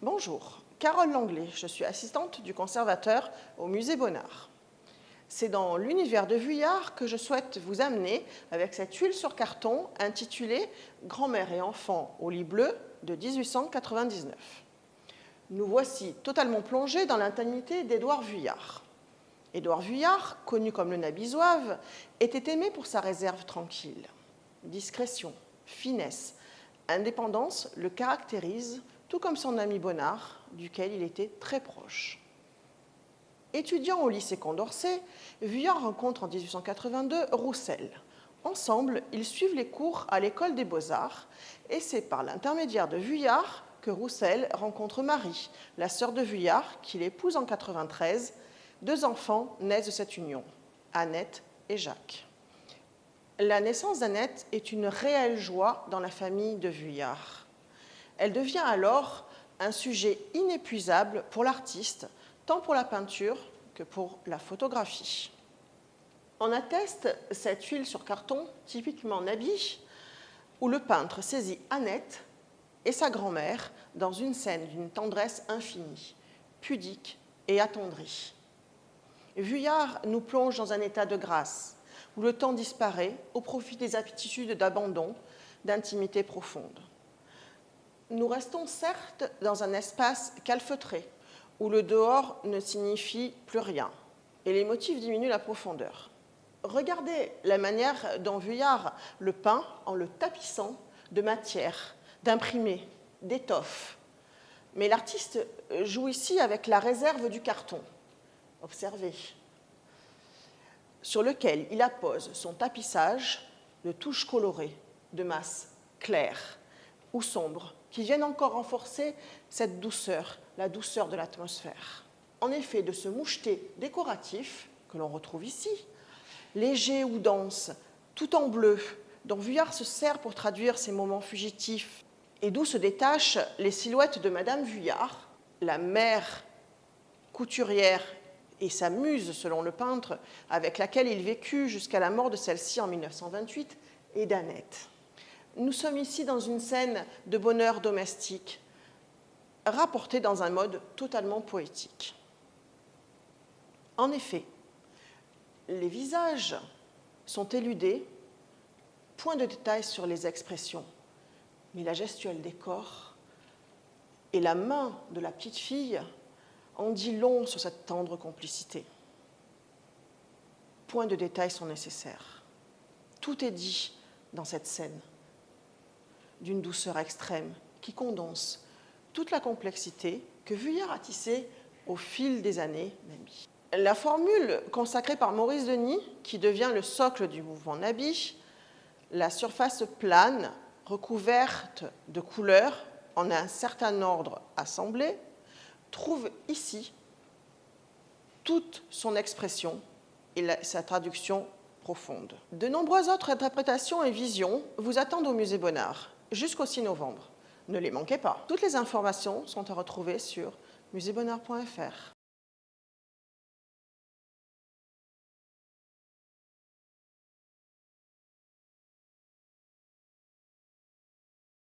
Bonjour, Carole Langlais, je suis assistante du conservateur au musée Bonnard. C'est dans l'univers de Vuillard que je souhaite vous amener avec cette huile sur carton intitulée « Grand-mère et enfant au lit bleu » de 1899. Nous voici totalement plongés dans l'intimité d'Édouard Vuillard. Édouard Vuillard, connu comme le Nabi Zouave, était aimé pour sa réserve tranquille. Discrétion, finesse, indépendance le caractérisent, tout comme son ami Bonnard, duquel il était très proche. Étudiant au lycée Condorcet, Vuillard rencontre en 1882 Roussel. Ensemble, ils suivent les cours à l'école des Beaux-Arts et c'est par l'intermédiaire de Vuillard que Roussel rencontre Marie, la sœur de Vuillard, qu'il épouse en 1893. 2 enfants naissent de cette union, Annette et Jacques. La naissance d'Annette est une réelle joie dans la famille de Vuillard. Elle devient alors un sujet inépuisable pour l'artiste, tant pour la peinture que pour la photographie. En atteste cette huile sur carton, typiquement Nabi, où le peintre saisit Annette et sa grand-mère dans une scène d'une tendresse infinie, pudique et attendrie. Vuillard nous plonge dans un état de grâce, où le temps disparaît au profit des aptitudes d'abandon, d'intimité profonde. Nous restons certes dans un espace calfeutré, où le dehors ne signifie plus rien, et les motifs diminuent la profondeur. Regardez la manière dont Vuillard le peint en le tapissant de matière, d'imprimés, d'étoffes. Mais l'artiste joue ici avec la réserve du carton. Observez. Sur lequel il appose son tapissage de touches colorées, de masses claires ou sombres, qui viennent encore renforcer cette douceur, la douceur de l'atmosphère. En effet, de ce moucheté décoratif, que l'on retrouve ici, léger ou dense, tout en bleu, dont Vuillard se sert pour traduire ces moments fugitifs, et d'où se détachent les silhouettes de Madame Vuillard, la mère couturière et sa muse, selon le peintre, avec laquelle il vécut jusqu'à la mort de celle-ci en 1928, et d'Annette. Nous sommes ici dans une scène de bonheur domestique, rapportée dans un mode totalement poétique. En effet, les visages sont éludés, point de détail sur les expressions, mais la gestuelle des corps et la main de la petite fille en dit long sur cette tendre complicité. Point de détail sont nécessaires. Tout est dit dans cette scène, d'une douceur extrême qui condense toute la complexité que Vuillard a tissée au fil des années Nabi. La formule consacrée par Maurice Denis, qui devient le socle du mouvement Nabi, la surface plane, recouverte de couleurs en un certain ordre assemblées, trouve ici toute son expression et sa traduction profonde. De nombreuses autres interprétations et visions vous attendent au musée Bonnard jusqu'au 6 novembre. Ne les manquez pas. Toutes les informations sont à retrouver sur museebonnard.fr.